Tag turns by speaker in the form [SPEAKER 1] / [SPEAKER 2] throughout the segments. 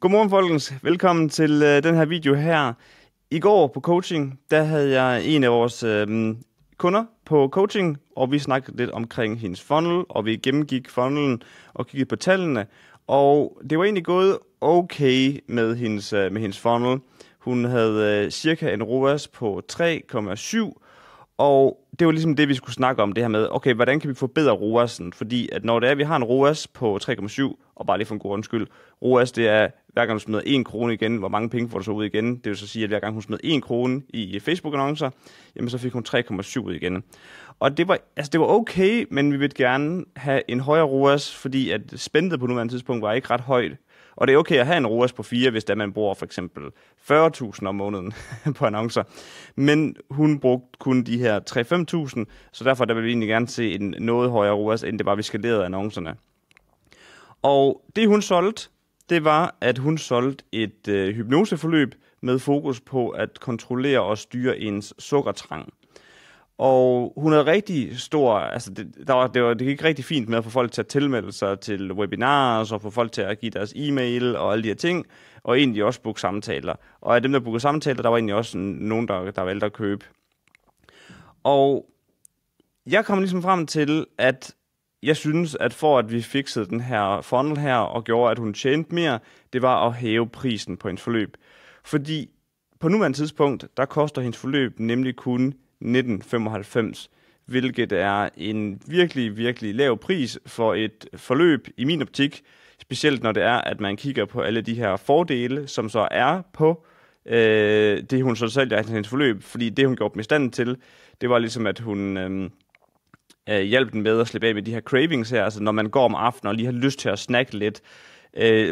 [SPEAKER 1] Godmorgen folkens, velkommen til den her video her. I går på coaching, der havde jeg en af vores kunder på coaching, og vi snakkede lidt omkring hendes funnel, og vi gennemgik funnelen og kiggede på tallene. Og det var egentlig gået okay med hendes funnel. Hun havde cirka en ROAS på 3,7, og det var ligesom det, vi skulle snakke om, det her med, okay, hvordan kan vi forbedre ROAS'en? Fordi at når det er, vi har en ROAS på 3,7, og bare lige for en god undskyld, ROAS, det er, hver gang du smider 1 krone igen, hvor mange penge får du så ud igen? Det vil så sige, at hver gang hun smed 1 krone i Facebook-annoncer, jamen så fik hun 3,7 ud igen. Og det var okay, men vi ville gerne have en højere ROAS, fordi at spændet på nuværende tidspunkt var ikke ret højt. Og det er okay at have en ROAS på 4, hvis man bruger for eksempel 40.000 om måneden på annoncer. Men hun brugte kun de her 3-5.000, så derfor der vil vi egentlig gerne se en noget højere ROAS, end det var, vi skalerede annoncerne. Og det hun solgte, det var, at hun solgte et hypnoseforløb med fokus på at kontrollere og styre ens sukkertrang. Og hun havde rigtig stor, altså det gik rigtig fint med at få folk til at tilmelde sig til webinars, og få folk til at give deres e-mail og alle de her ting, og egentlig også booke samtaler. Og af dem, der bookede samtaler, der var egentlig også nogen, der valgte at købe. Og jeg kom ligesom frem til, at jeg synes, at for at vi fikset den her funnel her, og gjorde, at hun tjente mere, det var at hæve prisen på hendes forløb. Fordi på nuværende tidspunkt, der koster hendes forløb nemlig kun 19,95, hvilket er en virkelig, virkelig lav pris for et forløb i min optik, specielt når det er, at man kigger på alle de her fordele, som så er på det, hun så sælger af hendes forløb, fordi det, hun gjorde dem i stand til, det var ligesom, at hun hjalp den med at slippe af med de her cravings her, altså når man går om aftenen og lige har lyst til at snakke lidt,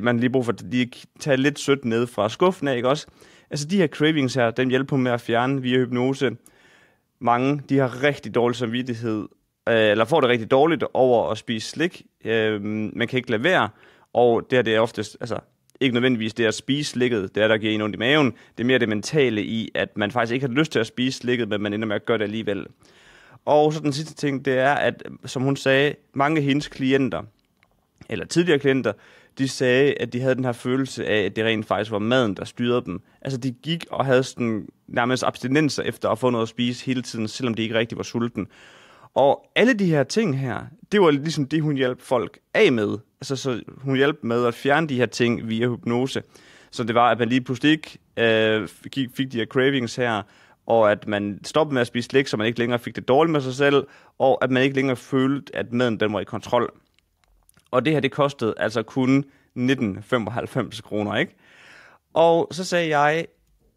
[SPEAKER 1] man lige brug for at lige tage lidt sødt ned fra skuffen af, ikke også? Altså de her cravings her, den hjælper med at fjerne via hypnose. Mange, de har rigtig dårlig samvittighed, eller får det rigtig dårligt over at spise slik. Man kan ikke lade være, og det er oftest, altså ikke nødvendigvis det at spise slikket, det er der giver en ondt i maven. Det er mere det mentale i, at man faktisk ikke har lyst til at spise slikket, men man ender med at gøre det alligevel. Og så den sidste ting, det er, at som hun sagde, mange af hendes klienter, eller tidligere klienter, de sagde, at de havde den her følelse af, at det rent faktisk var maden, der styrede dem. Altså de gik og havde sådan nærmest abstinenser efter at få noget at spise hele tiden, selvom de ikke rigtig var sulten. Og alle de her ting her, det var ligesom det, hun hjalp folk af med. Altså så hun hjalp med at fjerne de her ting via hypnose. Så det var, at man lige pludselig ikke fik de her cravings her, og at man stoppede med at spise slik, så man ikke længere fik det dårligt med sig selv, og at man ikke længere følte, at maden den var i kontrol. Og det her, det kostede altså kun 19,95 kroner, ikke? Og så sagde jeg,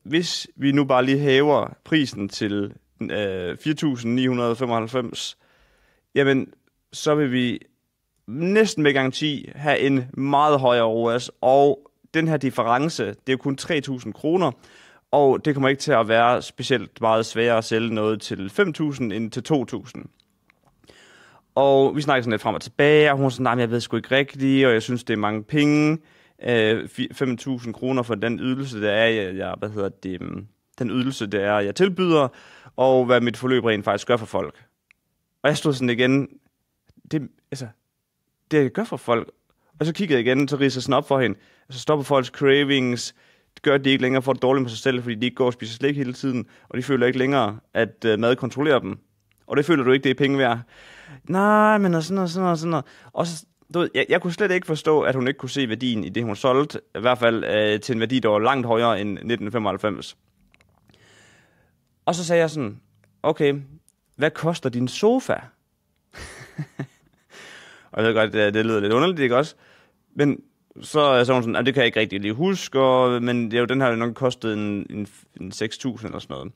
[SPEAKER 1] hvis vi nu bare lige hæver prisen til 4.995, jamen, så vil vi næsten med garanti have en meget højere ROAS, og den her difference, det er jo kun 3.000 kroner, og det kommer ikke til at være specielt meget sværere at sælge noget til 5.000 end til 2.000. Og vi snakkede sådan lidt frem og tilbage, og hun sagde, nej, jeg ved sgu ikke rigtigt, og jeg synes, det er mange penge. 5.000 kroner for den ydelse, der er, den ydelse, der er, jeg tilbyder, og hvad mit forløb rent faktisk gør for folk. Og jeg stod sådan igen, det gør for folk. Og så kiggede jeg igen, så ridser sådan op for hende. Altså stopper folks cravings, det gør, at de ikke længere får det dårligt med sig selv, fordi de ikke går og spiser slik hele tiden, og de føler ikke længere, at mad kontrollerer dem. Og det føler du ikke, det er penge værd. Nej, men og sådan. Og så, jeg kunne slet ikke forstå, at hun ikke kunne se værdien i det, hun solgte. I hvert fald til en værdi, der var langt højere end 1995. Og så sagde jeg sådan, okay, hvad koster din sofa? Og jeg ved godt, det lyder lidt underligt, ikke også? Men så sagde hun sådan, det kan jeg ikke rigtig lige huske, men det er jo den her, nok kostet en 6.000 eller sådan noget.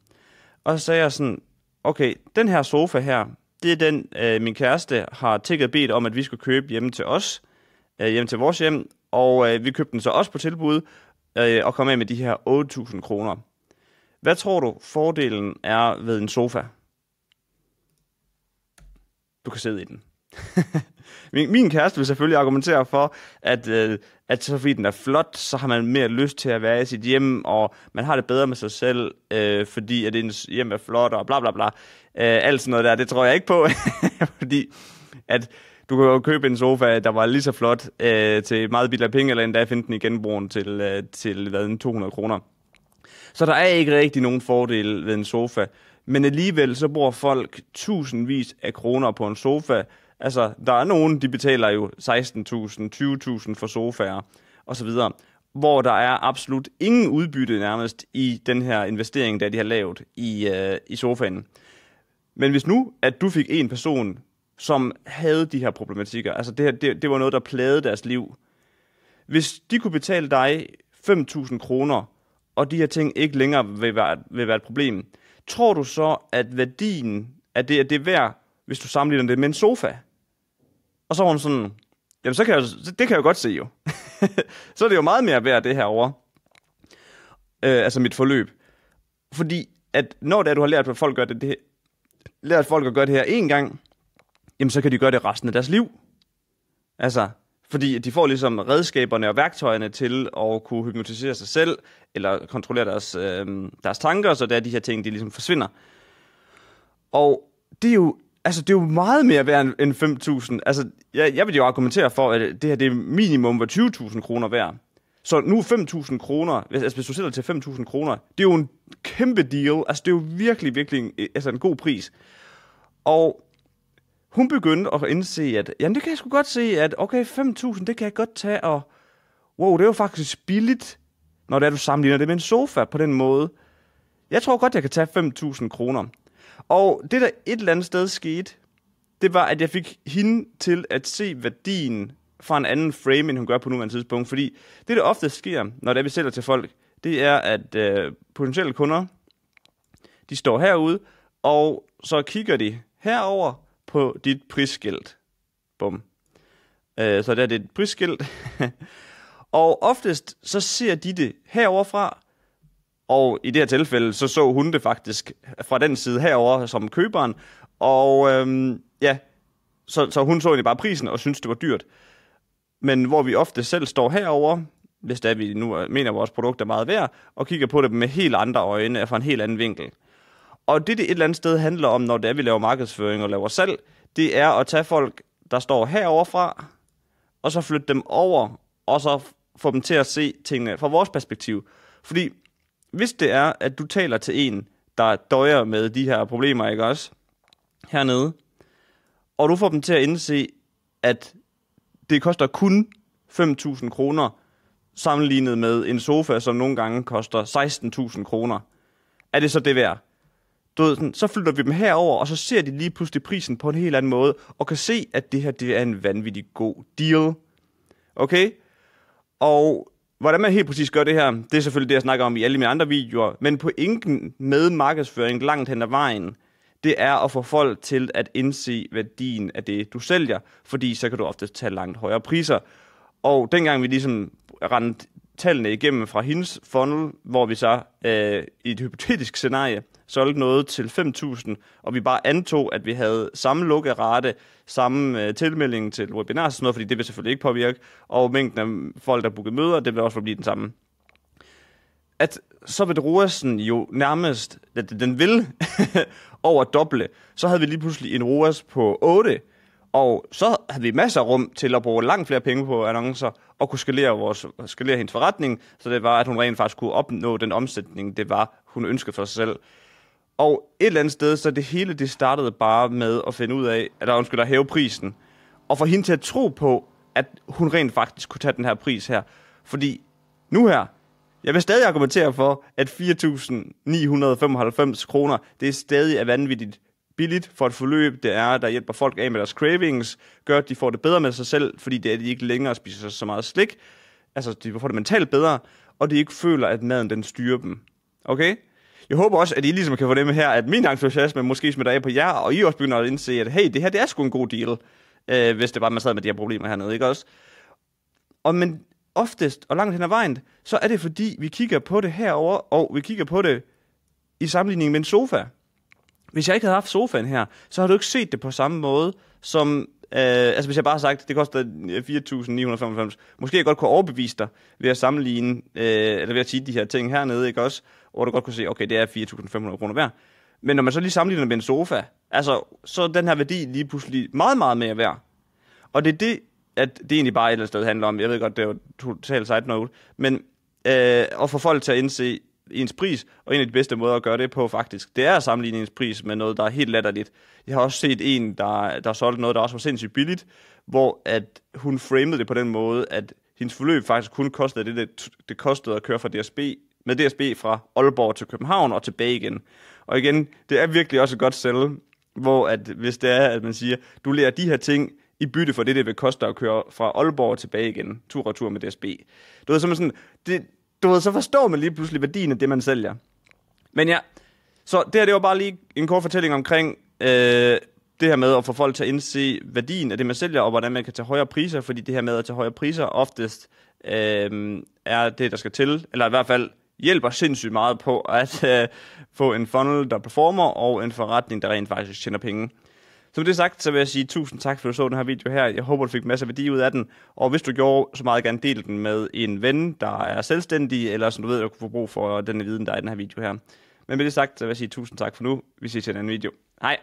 [SPEAKER 1] Og så sagde jeg sådan, okay, den her sofa her, det er den, min kæreste har tækket bedt om, at vi skulle købe hjemme til os, hjemme til vores hjem, og vi købte den så også på tilbud, og kom af med de her 8.000 kroner. Hvad tror du, fordelen er ved en sofa? Du kan sidde i den. Min kæreste vil selvfølgelig argumentere for, at så fordi den er flot, så har man mere lyst til at være i sit hjem, og man har det bedre med sig selv, fordi at ens hjem er flot, og bla bla bla. Alt sådan noget der, det tror jeg ikke på, fordi at Du kan jo købe en sofa, der var lige så flot til meget billigere penge, eller endda finde den i genbrugen til 200 kroner. Så der er ikke rigtig nogen fordel ved en sofa. Men alligevel så bruger folk tusindvis af kroner på en sofa. Altså, der er nogen, de betaler jo 16.000, 20.000 for sofaer osv., hvor der er absolut ingen udbytte nærmest i den her investering, der de har lavet i sofaen. Men hvis nu, at du fik en person, som havde de her problematikker, altså det var noget, der plagede deres liv. Hvis de kunne betale dig 5.000 kroner, og de her ting ikke længere vil være et problem, tror du så, at værdien af det er værd, hvis du sammenligner det med en sofa? Og så var hun sådan, jamen det kan jeg jo godt se jo. Så er det jo meget mere værd det herovre. Altså mit forløb. Fordi at når det er, du har lært, at folk at gøre det her en gang, jamen så kan de gøre det resten af deres liv. Altså, fordi de får ligesom redskaberne og værktøjerne til at kunne hypnotisere sig selv, eller kontrollere deres tanker, så det er de her ting, de ligesom forsvinder. Og det er jo meget mere værd end 5.000. Altså, jeg vil jo argumentere for, at det her det er minimum var 20.000 kroner værd. Så nu 5.000 kroner, hvis du sætter til 5.000 kroner, det er jo en kæmpe deal. Altså, det er jo virkelig, virkelig en god pris. Og hun begyndte at indse, at jamen, det kan jeg sgu godt se, at okay, 5.000, det kan jeg godt tage, og wow, det er jo faktisk billigt, når det er, du sammenligner det med en sofa på den måde. Jeg tror godt, jeg kan tage 5.000 kroner. Og det, der et eller andet sted skete, det var, at jeg fik hende til at se værdien fra en anden frame, end hun gør på nuværende tidspunkt. Fordi det, der ofte sker, når det er, vi sælger til folk, det er, at potentielle kunder, de står herude, og så kigger de herover på dit prisskilt. Bum. Så der er det et prisskilt. Og oftest, så ser de det heroverfra, og i det her tilfælde, så hun det faktisk fra den side herover som køberen. Og så hun så egentlig bare prisen og syntes, det var dyrt. Men hvor vi ofte selv står herover, hvis det er, vi nu mener, at vores produkt er meget værd, og kigger på det med helt andre øjne, fra en helt anden vinkel. Og det et eller andet sted handler om, når det er, vi laver markedsføring og laver salg, det er at tage folk, der står heroverfra, og så flytte dem over, og så få dem til at se tingene fra vores perspektiv. Fordi hvis det er, at du taler til en, der døjer med de her problemer, ikke også, hernede, og du får dem til at indse, at det koster kun 5.000 kroner, sammenlignet med en sofa, som nogle gange koster 16.000 kroner. Er det så det værd? Så flytter vi dem herover, og så ser de lige pludselig prisen på en helt anden måde, og kan se, at det her det er en vanvittig god deal. Okay? Og hvordan man helt præcis gør det her, det er selvfølgelig det, jeg snakker om i alle mine andre videoer, men pointen med markedsføring langt hen ad vejen, det er at få folk til at indse værdien af det, du sælger, fordi så kan du ofte tage langt højere priser. Og dengang vi ligesom rendte tallene igennem fra hendes funnel, hvor vi så i et hypotetisk scenarie solgte noget til 5.000, og vi bare antog, at vi havde samme lukkerate, samme tilmelding til webinar og sådan noget, fordi det vil selvfølgelig ikke påvirke, og mængden af folk, der bookede møder, det vil også forblive den samme. At så vil ROAS'en jo nærmest, den vil over doble, så havde vi lige pludselig en ROAS på 8, og så havde vi masser af rum til at bruge langt flere penge på annoncer, og kunne skalere hendes forretning, så det var, at hun rent faktisk kunne opnå den omsætning, det var, hun ønskede for sig selv. Og et eller andet sted, så det hele, det startede bare med at finde ud af, at hæve prisen, og få hende til at tro på, at hun rent faktisk kunne tage den her pris her. Fordi nu her, jeg vil stadig argumentere for, at 4.995 kroner, det er stadig er vanvittigt billigt for et forløb. Det er, der hjælper folk af med deres cravings, gør, at de får det bedre med sig selv, fordi det er, at de ikke længere spiser så meget slik. Altså, de får det mentalt bedre, og de ikke føler, at maden den styrer dem. Okay? Jeg håber også, at I ligesom kan få det med her, at min entusiasme måske smitter af på jer, og I også begynder at indse, at hey, det her det er sgu en god deal, hvis det bare man sad med de her problemer hernede, ikke også? Men oftest og langt hen ad vejen, så er det fordi, vi kigger på det herover og vi kigger på det i sammenligning med en sofa. Hvis jeg ikke havde haft sofaen her, så har du ikke set det på samme måde, som hvis jeg bare har sagt, det koster 4.995. Måske jeg godt kunne overbevise dig ved at sammenligne, eller ved at sige de her ting hernede, ikke også? Hvor du godt kunne se, okay, det er 4.500 kroner værd. Men når man så lige sammenligner med en sofa, altså, så er den her værdi lige pludselig meget, meget mere værd. Og det er det, at det egentlig bare et eller andet sted handler om. Jeg ved godt, det er jo totalt side note, men at få folk til at indse ens pris, og en af de bedste måder at gøre det på faktisk, det er at sammenligne ens pris med noget, der er helt latterligt. Jeg har også set en, der solgte noget, der også var sindssygt billigt, hvor at hun framede det på den måde, at hendes forløb faktisk kun kostede det kostede at køre fra DSB, med DSB fra Aalborg til København og tilbage igen. Og igen, det er virkelig også et godt sælge, hvor at hvis det er, at man siger, du lærer de her ting i bytte for det vil koste at køre fra Aalborg tilbage igen, tur og tur med DSB. Du ved, sådan, så forstår man lige pludselig værdien af det, man sælger. Men ja, så det var bare lige en kort fortælling omkring det her med at få folk til at indse værdien af det, man sælger, og hvordan man kan tage højere priser, fordi det her med at tage højere priser oftest er det, der skal til, eller i hvert fald hjælper sindssygt meget på at få en funnel, der performer, og en forretning, der rent faktisk tjener penge. Så med det sagt, så vil jeg sige tusind tak, for at du så den her video her. Jeg håber, du fik masser af værdi ud af den. Og hvis du gjorde, så meget gerne del den med en ven, der er selvstændig, eller som du ved, der kunne få brug for den viden, der er i den her video her. Men med det sagt, så vil jeg sige tusind tak for nu. Vi ses i en anden video. Hej!